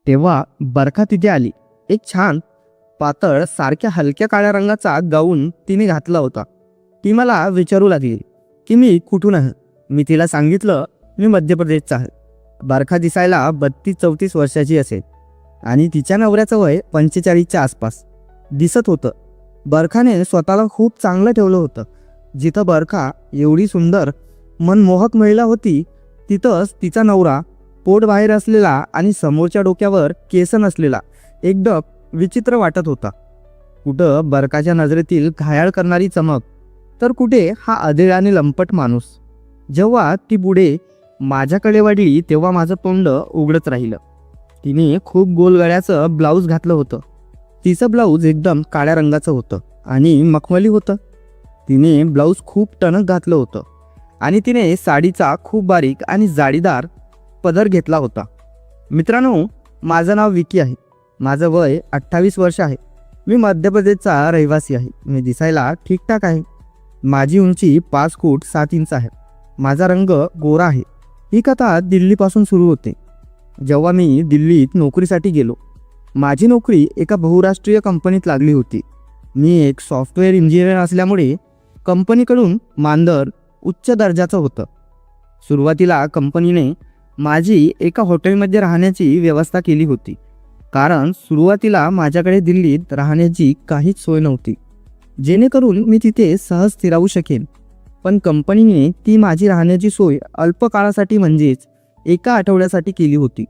तेव्हा बरखा तिथे आली. एक छान पातळ सारख्या हलक्या काळ्या रंगाचा गाऊन तिने घातला होता. ती मला विचारू लागली की मी कुठून आहे. मी तिला सांगितलं मी मध्य प्रदेशचा आहे. बरखा दिसायला 32-34 वर्षाची असेल आणि तिच्या नवऱ्याचं वय 45च्या आसपास दिसत होतं. बरखाने स्वतःला खूप चांगलं ठेवलं होतं. जिथं बरखा एवढी सुंदर मनमोहक महिला होती तिथंच तिचा नवरा पोट बाहेर असलेला आणि समोरच्या डोक्यावर केस नसलेला एकदम विचित्र वाटत होता. कुठं बरखाच्या नजरेतील घायाळ करणारी चमक तर कुठे हा अधेड आणि लंपट माणूस. जेव्हा ती पुढे माझ्याकडे वाढली तेव्हा माझं तोंड उघडच राहिलं. तिने खूप गोल गळ्याचं ब्लाऊज घातलं होतं. तिचं ब्लाऊज एकदम काळ्या रंगाचं होतं आणि मखमली होतं. तिने ब्लाऊज खूप टणक घातलं होतं आणि तिने साडीचा खूप बारीक आणि जाळीदार पदर घेतला होता. मित्रांनो, माझं नाव विकी आहे. माझं वय 28 वर्ष आहे. मी मध्य प्रदेशचा रहिवासी आहे. मी दिसायला ठीकठाक आहे. माझी उंची 5 फूट 7 इंच आहे. माझा रंग गोरा आहे. ही कथा दिल्लीपासून सुरू होते. जेव्हा मी दिल्लीत नोकरीसाठी गेलो. माझी नोकरी एका बहुराष्ट्रीय कंपनीत लागली होती. मी एक सॉफ्टवेअर इंजिनियर असल्यामुळे कंपनीकडून मानधन उच्च दर्जाचं होतं. सुरुवातीला कंपनीने माझी एका हॉटेलमध्ये राहण्याची व्यवस्था केली होती, कारण सुरुवातीला माझ्याकडे दिल्लीत राहण्याची काहीच सोय नव्हती जेणेकरून मी तिथे सहज स्थिरावू शकेन. पण कंपनीने ती माझी राहण्याची सोय अल्प काळासाठी म्हणजेच एका आठवड्यासाठी केली होती.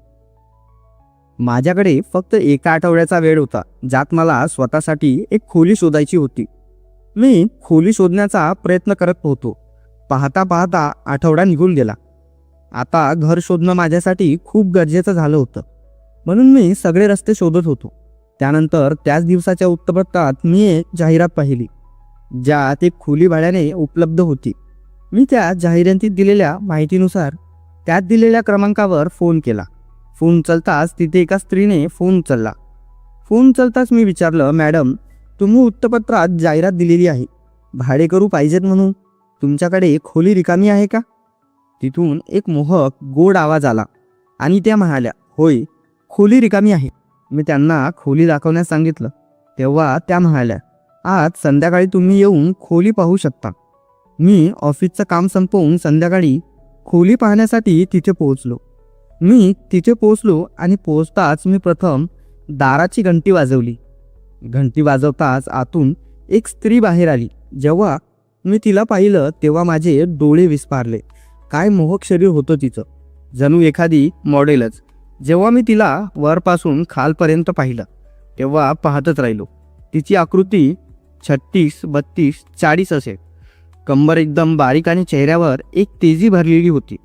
माझ्याकडे फक्त एका आठवड्याचा वेळ होता, ज्यात मला स्वतःसाठी एक खोली शोधायची होती. मी खोली शोधण्याचा प्रयत्न करत होतो. पाहता पाहता आठवडा निघून गेला. आता घर शोधणं माझ्यासाठी खूप गरजेचं झालं होतं, म्हणून मी सगळे रस्ते शोधत होतो. त्यानंतर त्याच दिवसाच्या वृत्तपत्रात मी एक जाहिरात पाहिली, ज्यात एक खोली भाड्याने उपलब्ध होती. मी त्या जाहिरातीत दिलेल्या माहितीनुसार त्यात दिलेल्या क्रमांकावर फोन केला. फोन उचलताच तिथे एका स्त्रीने फोन उचलला. फोन उचलताच मी विचारलं, मॅडम, तुम्ही वृत्तपत्रात जाहिरात दिलेली आहे, भाडेकरू पाहिजेत म्हणून. तुमच्याकडे खोली रिकामी आहे का? तिथून एक मोहक गोड आवाज आला आणि त्या म्हणाल्या, होय, खोली रिकामी आहे. मी त्यांना खोली दाखवण्यास सांगितलं. तेव्हा त्या म्हणाल्या, आज संध्याकाळी तुम्ही येऊन खोली पाहू शकता. मी ऑफिसचं काम संपवून संध्याकाळी खोली पाहण्यासाठी तिथे पोहोचलो. मी तिथे पोहोचलो आणि पोहोचताच मी प्रथम दाराची घंटी वाजवली. घंटी वाजवताच आतून एक स्त्री बाहेर आली. जेव्हा मी तिला पाहिलं तेव्हा माझे डोळे विस्फारले. काय मोहक शरीर होतं तिचं, जणू एखादी मॉडेलच. जेव्हा मी तिला वरपासून खालपर्यंत पाहिलं तेव्हा पाहतच राहिलो. तिची आकृती 36, 32, 40 असेल. कंबर एकदम बारीक आणि चेहऱ्यावर एक तेजी भरलेली होती.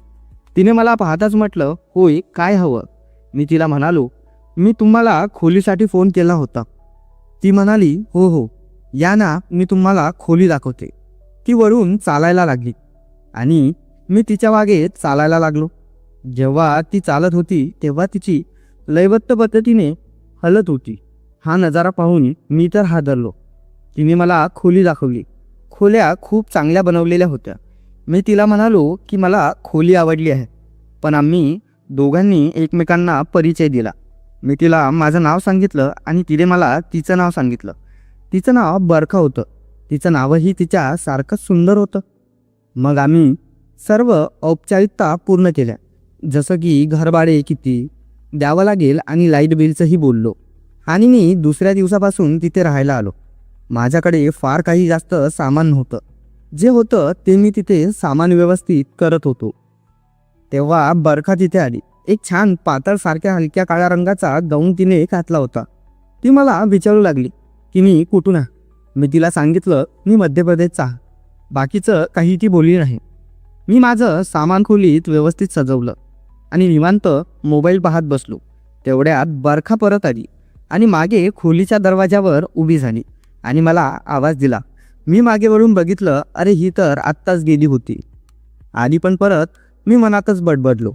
तिने मला पाहताच म्हटलं, होय, काय हवं? मी तिला म्हणालो, मी तुम्हाला खोलीसाठी फोन केला होता. ती म्हणाली, हो हो, या ना, मी तुम्हाला खोली दाखवते. ती वरून चालायला लागली आणि मी तिच्या मागे चालायला लागलो. जेव्हा ती चालत होती तेव्हा तिची लयबद्ध पद्धतीने हलत होती. हा नजारा पाहून मी तर हादरलो. तिने मला खोली दाखवली. खोल्या खूप चांगल्या बनवलेल्या होत्या. मी तिला म्हणालो की मला खोली आवडली आहे, पण आम्ही दोघांनी एकमेकांना परिचय दिला. मी तिला माझं नाव सांगितलं आणि तिने मला तिचं नाव सांगितलं. तिचं नाव बरखा होतं. तिचं नावही तिच्या सारखंच सुंदर होतं. मग आम्ही सर्व औपचारिकता पूर्ण केल्या, जसं की घरभाडे किती द्यावं लागेल आणि लाईट बिलचंही बोललो. आणि मी दुसऱ्या दिवसापासून तिथे राहायला आलो. माझ्याकडे फार काही जास्त सामान नव्हतं. जे होतं ते मी तिथे सामान व्यवस्थित करत होतो. तेव्हा बरखा तिथे आली. एक छान पातळ सारख्या हलक्या काळ्या रंगाचा गाऊन तिने घातला होता. ती मला विचारू लागली की मी कुठून आहे. मी तिला सांगितलं मी मध्य प्रदेशचा आहे. बाकीचं काही ती बोलली नाही. मी माझं सामान खोलीत व्यवस्थित सजवलं आणि निवांत मोबाईल पाहत बसलो. तेवढ्यात बरखा परत आली आणि मागे खोलीच्या दरवाजावर उभी झाली आणि मला आवाज दिला. मी मागे वळून बघितलं. अरे, ही तर आत्ताच गेली होती. आधी पण परत मी मनातच बडबडलो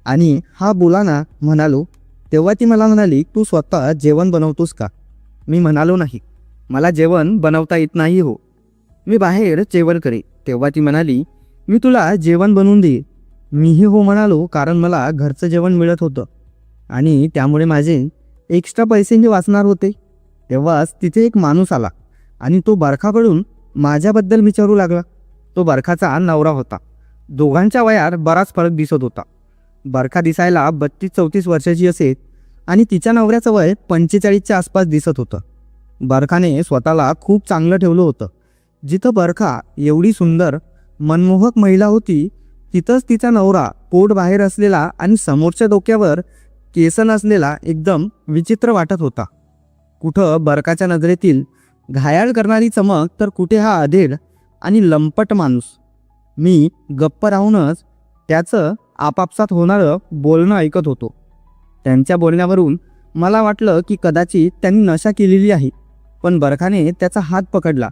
आणि हा बोला ना म्हणालो. तेव्हा ती मला म्हणाली, तू स्वतः जेवण बनवतोस का? मी म्हणालो, नाही, मला जेवण बनवता येत नाही हो, मी बाहेर जेवण करे. तेव्हा ती म्हणाली, मी तुला जेवण बनवून दे. मीही हो म्हणालो, कारण मला घरचं जेवण मिळत होतं. आणि त्यामुळे माझे एक्स्ट्रा पैसेही वाचणार होते. तेव्हाच तिथे एक माणूस आला आणि तो बरखाकडून माझ्याबद्दल विचारू लागला. तो बरखाचा नवरा होता. दोघांच्या वयात बराच फरक दिसत होता. बरखा दिसायला 32-34 वर्षाची असेल आणि तिच्या नवऱ्याचं वय 45च्या आसपास दिसत होतं. बरखाने स्वतःला खूप चांगलं ठेवलं होतं. जिथं बरखा एवढी सुंदर मनमोहक महिला होती, तिथंच तिचा नवरा पोट बाहेर असलेला आणि समोरच्या डोक्यावर केस नसलेला एकदम विचित्र वाटत होता. कुठं बरखाच्या नजरेतील घायाळ करणारी चमक, तर कुठे हा अधेड आणि लंपट माणूस. मी गप्प राहूनच त्याचं आपापसात होणारं बोलणं ऐकत होतो. त्यांच्या बोलण्यावरून मला वाटलं की कदाचित त्यांनी नशा केलेली आहे. पण बरखाने त्याचा हात पकडला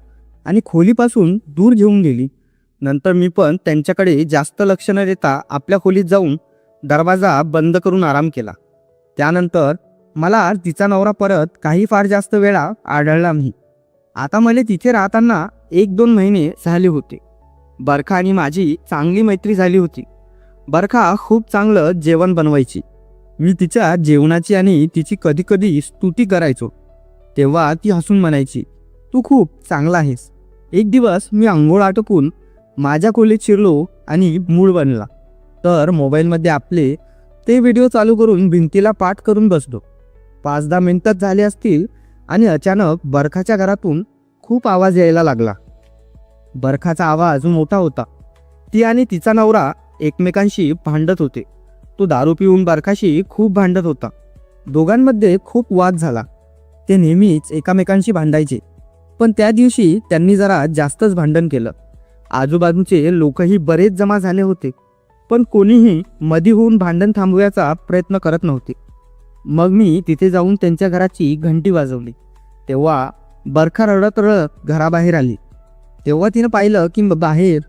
आणि खोलीपासून दूर घेऊन गेली. नंतर मी पण त्यांच्याकडे जास्त लक्ष न देता आपल्या खोलीत जाऊन दरवाजा बंद करून आराम केला. त्यानंतर मला तिचा नवरा परत काही फार जास्त वेळा आढळला नाही. आता मला तिथे राहताना 1-2 महिने झाले होते. बरखा आणि माझी चांगली मैत्री झाली होती. बरखा खूप चांगलं जेवण बनवायची. मी तिच्या जेवणाची आणि तिची कधीकधी स्तुती करायचो. तेव्हा ती हसून म्हणायची, तू खूप चांगला आहेस. एक दिवस मी अंघोळ आटोपून माझ्या खोलीत शिरलो आणि मूड बनला. तर मोबाईलमध्ये आपले ते व्हिडिओ चालू करून भिंतीला पाठ करून बसलो. 5-10 मिनिटच झाले असतील आणि अचानक बरखाच्या घरातून खूप आवाज यायला लागला. बरखाचा आवाज मोठा होता. ती आणि तिचा नवरा एकमेकांशी भांडत होते. तो दारू पिऊन बरखाशी खूप भांडत होता. दोघांमध्ये खूप वाद झाला. ते नेहमीच एकमेकांशी भांडायचे, पण त्या दिवशी त्यांनी जरा जास्तच भांडण केलं. आजूबाजूचे लोकही बरेच जमा झाले होते, पण कोणीही मधी होऊन भांडण थांबवायचा प्रयत्न करत नव्हते. मग मी तिथे जाऊन त्यांच्या घराची घंटी वाजवली. तेव्हा बरखा रडत रडत घराबाहेर आली. तेव्हा तिनं पाहिलं की बाहेर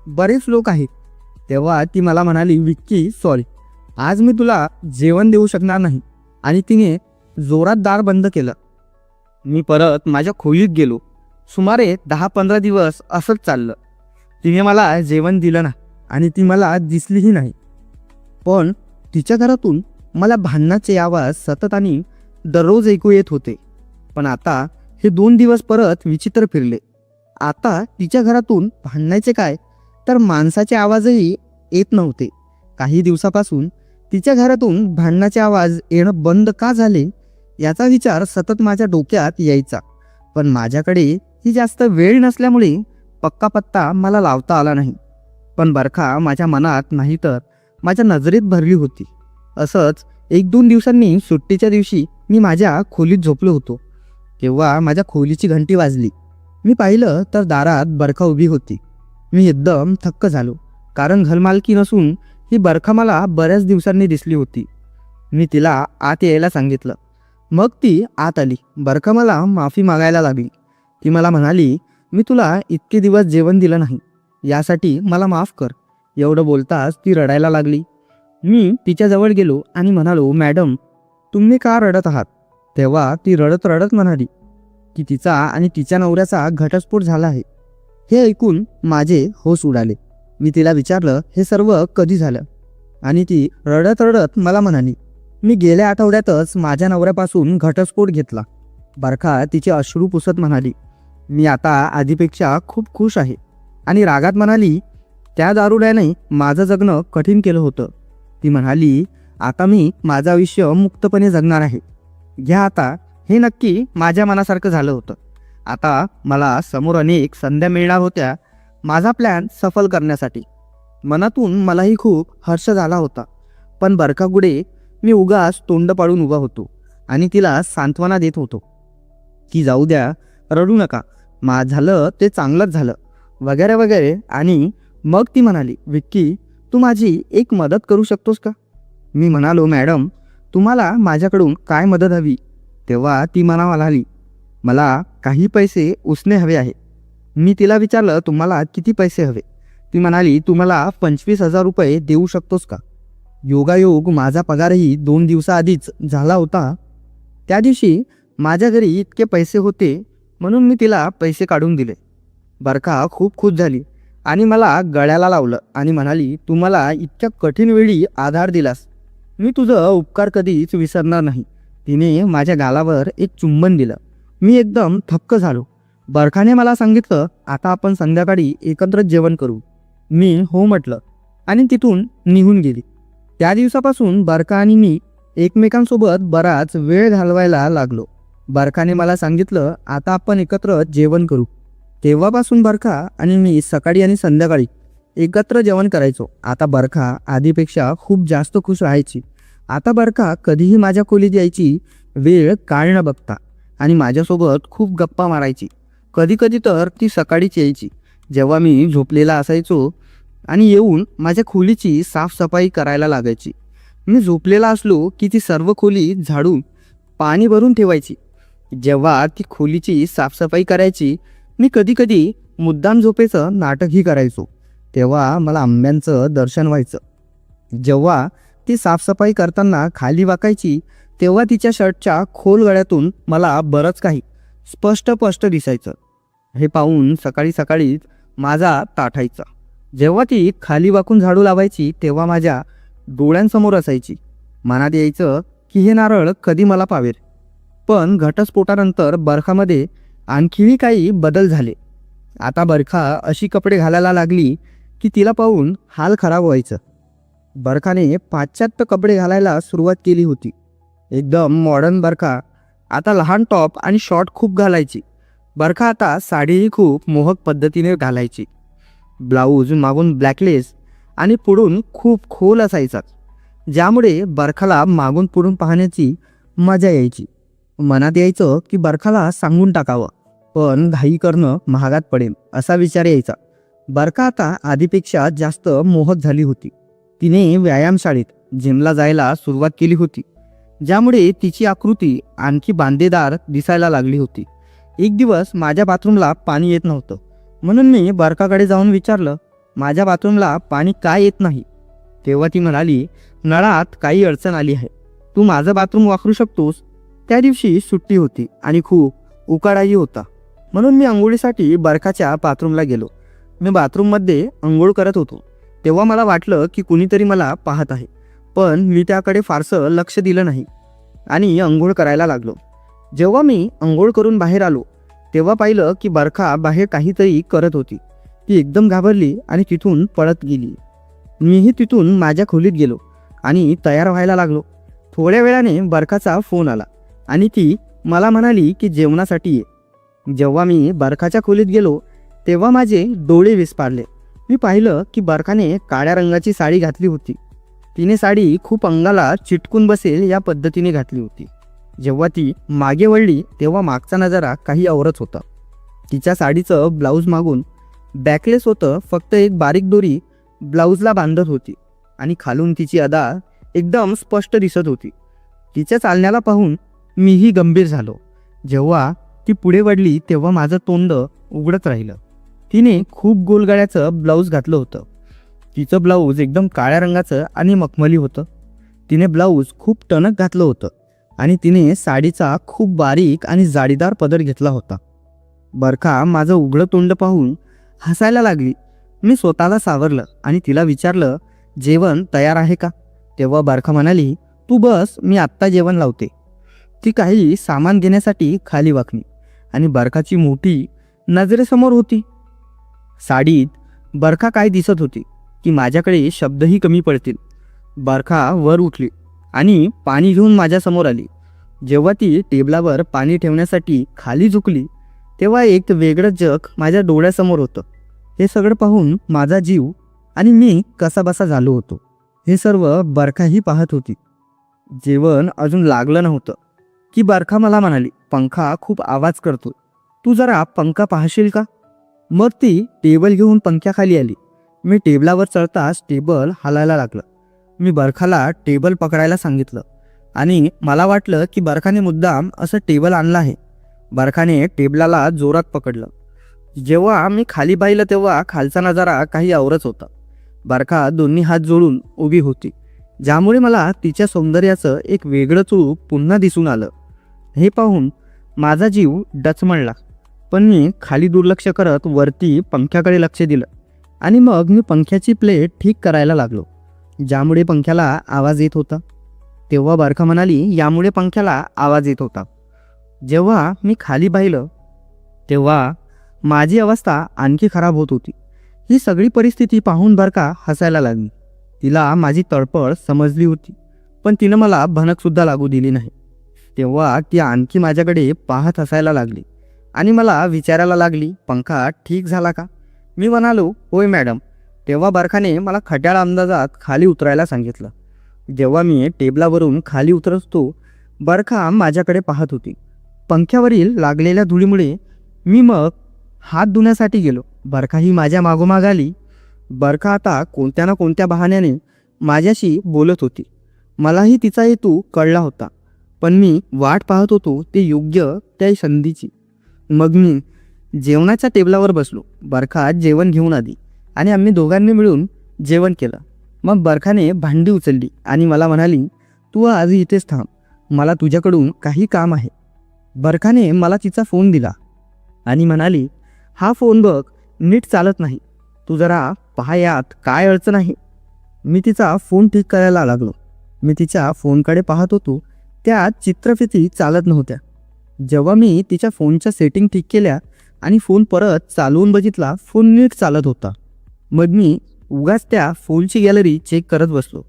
बरेच लोक आहेत. तेव्हा ती मला म्हणाली, विक्की सॉरी, आज मी तुला जेवण देऊ शकणार नाही. आणि तिने जोरात दार बंद केलं. मी परत माझ्या खोलीत गेलो. सुमारे 10-15 दिवस असंच चाललं. तिने मला जेवण दिलं ना आणि ती मला दिसलीही नाही. पण तिच्या घरातून मला भांडणाचे आवाज सतत आणि दररोज ऐकू येत होते. पण आता हे 2 दिवस परत विचित्र फिरले. आता तिच्या घरातून भांडणाचे काय, तर माणसाचे आवाजही येत नव्हते. काही दिवसापासून तिच्या घरातून भांडणाचे आवाज येणं बंद का झाले याचा विचार सतत माझ्या डोक्यात यायचा. पण माझ्याकडे ही जास्त वेळ नसल्यामुळे पक्का पत्ता मला लावता आला नाही. पण बरखा माझ्या मनात नाही तर माझ्या नजरेत भरली होती. असंच 1-2 दिवसांनी सुट्टीच्या दिवशी मी माझ्या खोलीत झोपलो होतो. तेव्हा माझ्या खोलीची घंटी वाजली. मी पाहिलं तर दारात बरखा उभी होती. मी एकदम थक्क झालो, कारण घरमालकी नसून ही बरखा मला बऱ्याच दिवसांनी दिसली होती. मी तिला आत यायला सांगितलं. मग ती आत आली. बरखा मला माफी मागायला लागली. ती मला म्हणाली, मी तुला इतके दिवस जेवण दिलं नाही, यासाठी मला माफ कर. एवढं बोलताच ती रडायला लागली. मी तिच्याजवळ गेलो आणि म्हणालो, मॅडम तुम्ही का रडत आहात? तेव्हा ती रडत रडत म्हणाली की तिचा आणि तिच्या नवऱ्याचा घटस्फोट झाला आहे. हे ऐकून माझे होश उडाले. मी तिला विचारलं, हे सर्व कधी झालं? आणि ती रडत रडत मला म्हणाली, मी गेल्या आठवड्यातच माझ्या नवऱ्यापासून घटस्फोट घेतला. बरखा तिचे अश्रू पुसत म्हणाली, मी आता आधीपेक्षा खूप खुश आहे. आणि रागात म्हणाली, त्या दारुड्याने माझं जगणं कठीण केलं होतं. ती म्हणाली, आता मी माझं आयुष्य मुक्तपणे जगणार आहे. घ्या आता, हे नक्की माझ्या मनासारखं झालं होतं. आता मला समोर अनेक संध्या मिळणार होत्या माझा प्लॅन सफल करण्यासाठी. मनातून मलाही खूप हर्ष झाला होता. पण बरखापुढे मी उगाच तोंड पाडून उभा होतो आणि तिला सांत्वना देत होतो की जाऊ द्या, रडू नका, झालं ते चांगलंच झालं वगैरे वगैरे. आणि मग ती म्हणाली, विक्की तू माझी एक मदत करू शकतोस का? मी म्हणालो, मॅडम तुम्हाला माझ्याकडून काय मदत हवी? तेव्हा ती मला म्हणाली, मला काही पैसे उसने हवे आहे. मी तिला विचारलं, तुम्हाला किती पैसे हवे? ती म्हणाली, तुम्हाला 25,000 रुपये देऊ शकतोस का? योगायोग माझा पगारही 2 दिवसाआधीच झाला होता. त्या दिवशी माझ्या घरी इतके पैसे होते म्हणून मी तिला पैसे काढून दिले. बरखा खूप खुश झाली आणि मला गळ्याला लावलं आणि म्हणाली, तू मला इतक्या कठीण वेळी आधार दिलास मी तुझं उपकार कधीच विसरणार नाही. तिने माझ्या गालावर एक चुंबन दिलं. मी एकदम थक्क झालो. बरखाने मला सांगितलं, आता आपण संध्याकाळी एकत्र जेवण करू. मी हो म्हटलं आणि तिथून निघून गेली. त्या दिवसापासून बरखा आणि मी एकमेकांसोबत बराच वेळ घालवायला लागलो. बरखाने मला सांगितलं, आता आपण एकत्र जेवण करू. तेव्हापासून बरखा आणि मी सकाळी आणि संध्याकाळी एकत्र जेवण करायचो. आता बरखा आधीपेक्षा खूप जास्त खुश राहायची. आता बरखा कधीही माझ्या खोलीत यायची, वेळ काळ न बघता, आणि माझ्यासोबत खूप गप्पा मारायची. कधीकधी तर ती सकाळीच यायची जेव्हा मी झोपलेला असायचो आणि येऊन माझ्या खोलीची साफसफाई करायला लागायची. मी झोपलेला असलो की ती सर्व खोली झाडून पाणी भरून ठेवायची. जेव्हा ती खोलीची साफसफाई करायची, मी कधीकधी मुद्दाम झोपेचं नाटकही करायचो. तेव्हा मला आंब्यांचं दर्शन व्हायचं. जेव्हा ती साफसफाई करताना खाली वाकायची, तेव्हा तिच्या शर्टच्या खोल गळ्यातून मला बरंच काही स्पष्ट दिसायचं. हे पाहून सकाळी सकाळीच माझा ताठायचा. जेव्हा ती खाली वाकून झाडू लावायची, तेव्हा माझ्या डोळ्यांसमोर असायची. मनात यायचं की हे नारळ कधी मला पावेल. पण घटस्फोटानंतर बरखामध्ये आणखीही काही बदल झाले. आता बरखा अशी कपडे घालायला लागली की तिला पाहून हाल खराब व्हायचं. बरखाने पाश्चात्य कपडे घालायला सुरुवात केली होती. एकदम मॉडर्न बरखा आता लहान टॉप आणि शॉर्ट खूप घालायची. बरखा आता साडीही खूप मोहक पद्धतीने घालायची. ब्लाऊज मागून ब्लॅकलेस आणि पुढून खूप खोल असायचा, ज्यामुळे बरखाला मागून पुढून पाहण्याची मजा यायची. मनात यायचं की बरखाला सांगून टाकावं, पण घाई करणं महागात पडेल असा विचार यायचा. बरखा आता आधीपेक्षा जास्त मोहक झाली होती. तिने व्यायामशाळेत जिमला जायला सुरुवात केली होती, ज्यामुळे तिची आकृती आणखी बांधेदार दिसायला लागली होती. एक दिवस माझ्या बाथरूमला पाणी येत नव्हतं, म्हणून मी बरखाकडे जाऊन विचारलं, माझ्या बाथरूमला पाणी काय येत नाही? तेव्हा ती म्हणाली, नळात काही अडचण आली आहे, तू माझं बाथरूम वापरू शकतोस. त्या दिवशी सुट्टी होती आणि खूप उकाडाही होता, म्हणून मी आंघोळीसाठी बरखाच्या बाथरूमला गेलो. मी बाथरूममध्ये आंघोळ करत होतो तेव्हा मला वाटलं की कुणीतरी मला पाहत आहे, पण मी त्याकडे फारसं लक्ष दिलं नाही आणि आंघोळ करायला लागलो. जेव्हा मी आंघोळ करून बाहेर आलो, तेव्हा पाहिलं की बरखा बाहेर काहीतरी करत होती. ती एकदम घाबरली आणि तिथून पळत गेली. मीही तिथून माझ्या खोलीत गेलो आणि तयार व्हायला लागलो. थोड्या वेळाने बरखाचा फोन आला आणि ती मला म्हणाली की जेवणासाठी ये. जेव्हा मी बरखाच्या खोलीत गेलो, तेव्हा माझे डोळे विस्फारले. मी पाहिलं की बरखाने काळ्या रंगाची साडी घातली होती. तिने साडी खूप अंगाला चिटकून बसेल या पद्धतीने घातली होती. जेव्हा ती मागे वळली, तेव्हा मागचा नजारा काही औरच होता. तिच्या साडीचं ब्लाऊज मागून बॅकलेस होतं, फक्त एक बारीक दोरी ब्लाऊजला बांधत होती आणि खालून तिची अदा एकदम स्पष्ट दिसत होती. तिच्या चालण्याला पाहून मीही गंभीर झालो. जेव्हा ती पुढे वळली, तेव्हा माझं तोंड उघडत राहिलं. तिने खूप गोलगळ्याचं ब्लाऊज घातलं होतं. तिचं ब्लाऊज एकदम काळ्या रंगाचं आणि मखमली होतं. तिने ब्लाऊज खूप टणक घातलं होतं आणि तिने साडीचा खूप बारीक आणि जाळीदार पदर घेतला होता. बरखा माझं उघडं तोंड पाहून हसायला लागली. मी स्वतःला सावरलं आणि तिला विचारलं, जेवण तयार आहे का? तेव्हा बरखा म्हणाली, तू बस, मी आत्ता जेवण लावते. ती काही सामान घेण्यासाठी खाली वाकली आणि बरखाची मोठी नजरेसमोर होती. साडीत बरखा काय दिसत होती की माझ्याकडे शब्दही कमी पडतील. बरखा वर उठली आणि पाणी घेऊन माझ्यासमोर आली. जेव्हा ती टेबलावर पाणी ठेवण्यासाठी खाली झुकली, तेव्हा एक वेगळं जग माझ्या डोळ्यासमोर होतं. हे सगळं पाहून माझा जीव आणि मी कसाबसा झालो होतो. हे सर्व बरखाही पाहत होती. जेवण अजून लागलं नव्हतं की बरखा मला म्हणाली, पंखा खूप आवाज करतो, तू जरा पंखा पाहशील का? मग ती टेबल घेऊन पंख्याखाली आली. मी टेबलावर चढताच टेबल हलायला लागलं. मी बरखाला टेबल पकडायला सांगितलं आणि मला वाटलं की बरखाने मुद्दाम असं टेबल आणलं आहे. बरखाने टेबलाला जोरात पकडलं. जेव्हा मी खाली पाहिलं, तेव्हा खालचा नजारा काही औरच होता. बरखा दोन्ही हात जोडून उभी होती, ज्यामुळे मला तिच्या सौंदर्याचं एक वेगळं रूप पुन्हा दिसून आलं. हे पाहून माझा जीव डचमळला, पण मी खाली दुर्लक्ष करत वरती पंख्याकडे लक्ष दिलं आणि मग मी पंख्याची प्लेट ठीक करायला लागलो, ज्यामुळे पंख्याला आवाज येत होता. तेव्हा बरखा म्हणाली, यामुळे पंख्याला आवाज येत होता. जेव्हा मी खाली पाहिलं तेव्हा माझी अवस्था आणखी खराब होत होती. ही सगळी परिस्थिती पाहून बरखा हसायला लागली. तिला माझी तळपळ समजली होती, पण तिनं मला भनकसुद्धा लागू दिली नाही. तेव्हा ती आणखी माझ्याकडे पाहत हसायला लागली आणि मला विचारायला लागली, पंखा ठीक झाला का? मी म्हणालो, होय मॅडम. तेव्हा बरखाने मला खट्याळ अंदाजात खाली उतरायला सांगितलं. जेव्हा मी टेबलावरून खाली उतरतो, बरखा माझ्याकडे पाहत होती. पंख्यावरील लागलेल्या धुळीमुळे मी मग हात धुण्यासाठी गेलो. बरखाही माझ्या मागोमाग आली. बरखा आता कोणत्या ना कोणत्या बहाण्याने माझ्याशी बोलत होती. मलाही तिचा हेतू कळला होता, पण मी वाट पाहत होतो ते योग्य त्या संधीची. मग मी जेवणाच्या टेबलावर बसलो. बरखा जेवण घेऊन आली आणि आम्ही दोघांनी मिळून जेवण केलं. मग बरखाने भांडी उचलली आणि मला म्हणाली, तू आज इथेच थांब, मला तुझ्याकडून काही काम आहे. बरखाने मला तिचा फोन दिला आणि म्हणाली, हा फोन बघ, नीट चालत नाही, तू जरा पहा यात काय अडचण आहे. मी तिचा फोन ठीक करायला लागलो. मी तिच्या फोनकडे पाहत होतो, त्यात चित्रफिती चालत नव्हत्या. जेव्हा मी तिच्या फोनच्या सेटिंग ठीक केल्या आणि फोन परत चालवून बघितला, फोन नीट चालत होता. मग मी उगाच त्या फोनची गॅलरी चेक करत बसलो.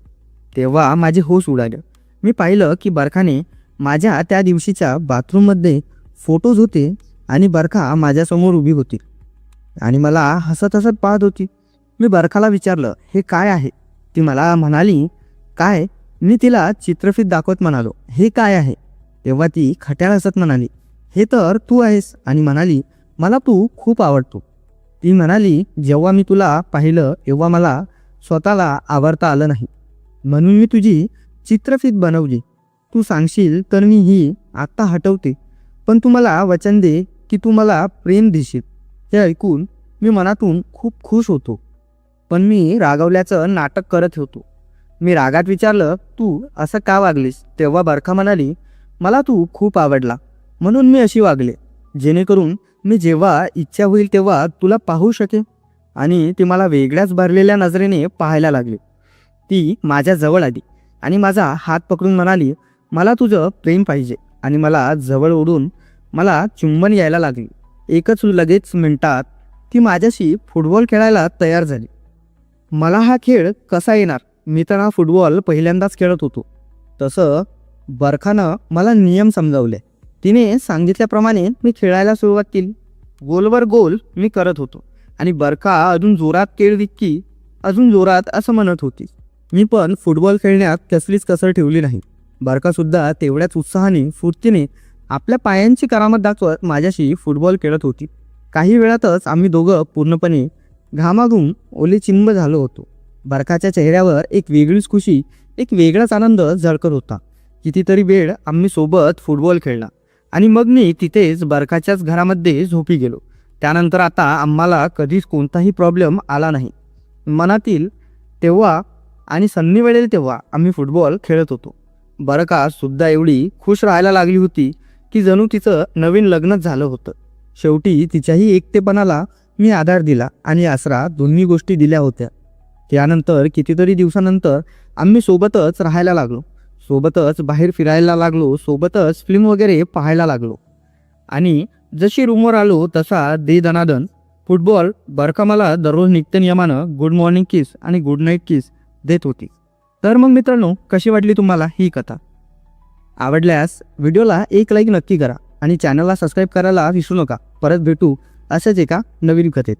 तेव्हा माझे होश उडाले. मी पाहिलं की बरखाने माझ्या त्या दिवशीच्या बाथरूममध्ये फोटोज होते आणि बरखा माझ्यासमोर उभी होती आणि मला हसत हसत पाहत होती. मी बरखाला विचारलं, हे काय आहे? ती मला म्हणाली, काय? मी तिला चित्रफित दाखवत म्हणालो, हे काय आहे? तेव्हा ती खट्याळ हसत म्हणाली, हे तर तू आहेस, आणि म्हणाली, मला तू खूप आवडतो. ती म्हणाली, जेव्हा मी तुला पाहिलं तेव्हा मला स्वतःला आवडता आलं नाही, म्हणून मी तुझी चित्रफित बनवली. तू सांगशील तर मी ही आत्ता हटवते, पण तू मला वचन दे की तू मला प्रेम देशील. हे ऐकून मी मनातून खूप खुश होतो, पण मी रागावल्याचं नाटक करत होतो. मी रागात विचारलं, तू असं का वागलीस? तेव्हा बरखा म्हणाली, मला तू खूप आवडला म्हणून मी अशी वागले, जेणेकरून मी जेव्हा इच्छा होईल तेव्हा तुला पाहू शकेन. आणि ती मला वेगळ्याच भरलेल्या नजरेने पाहायला लागली. ती माझ्या जवळ आली आणि माझा हात पकडून म्हणाली, मला तुझं प्रेम पाहिजे, आणि मला जवळ ओढून मला चुंबन यायला लागली. एकच लगेच मिनिटात ती माझ्याशी फुटबॉल खेळायला तयार झाली. मला हा खेळ कसा येणार? मी तर हा फुटबॉल पहिल्यांदाच खेळत होतो. तसं बरखानं मला नियम समजावले. तिने सांगितल्याप्रमाणे मी खेळायला सुरुवात केली. गोलवर गोल मी करत होतो आणि बरखा अजून जोरात खेळ विक्की, अजून जोरात असं म्हणत होती. मी पण फुटबॉल खेळण्यात कसलीच कसर ठेवली नाही. बरखासुद्धा तेवढ्याच उत्साहाने फुर्तीने आपल्या पायांची करामत दाखवत माझ्याशी फुटबॉल खेळत होती. काही वेळातच आम्ही दोघं पूर्णपणे घामाघूम ओले चिंब झालो होतो. बरखाच्या चेहऱ्यावर एक वेगळीच खुशी, एक वेगळाच आनंद झळकत होता. कितीतरी वेळ आम्ही सोबत फुटबॉल खेळला आणि मग मी तिथेच बरखाच्याच घरामध्ये झोपी गेलो. त्यानंतर आता आम्हाला कधीच कोणताही प्रॉब्लेम आला नाही. मनातील तेव्हा आणि संधी मिळेल तेव्हा आम्ही फुटबॉल खेळत होतो. बरखा सुद्धा एवढी खुश राहायला लागली होती की जणू तिचं नवीन लग्नच झालं होतं. शेवटी तिच्याही एकटेपणाला मी आधार दिला आणि आसरा, दोन्ही गोष्टी दिल्या होत्या. त्यानंतर कितीतरी दिवसानंतर आम्ही सोबतच राहायला लागलो, सोबतच बाहेर फिरायला लागलो, सोबतच फिल्म वगैरे पाहायला लागलो. आणि जशी रूमवर आलो तसा दे दनादन फुटबॉल बरखा मला दररोज नित्यनियमानं गुड मॉर्निंग किस आणि गुड नाईट किस देत होती. तर मग मित्रांनो, कशी वाटली तुम्हाला ही कथा? आवडल्यास व्हिडिओला एक लाईक नक्की करा आणि चॅनलला सबस्क्राईब करायला विसरू नका. परत भेटू अशाच एका नवीन कथेत.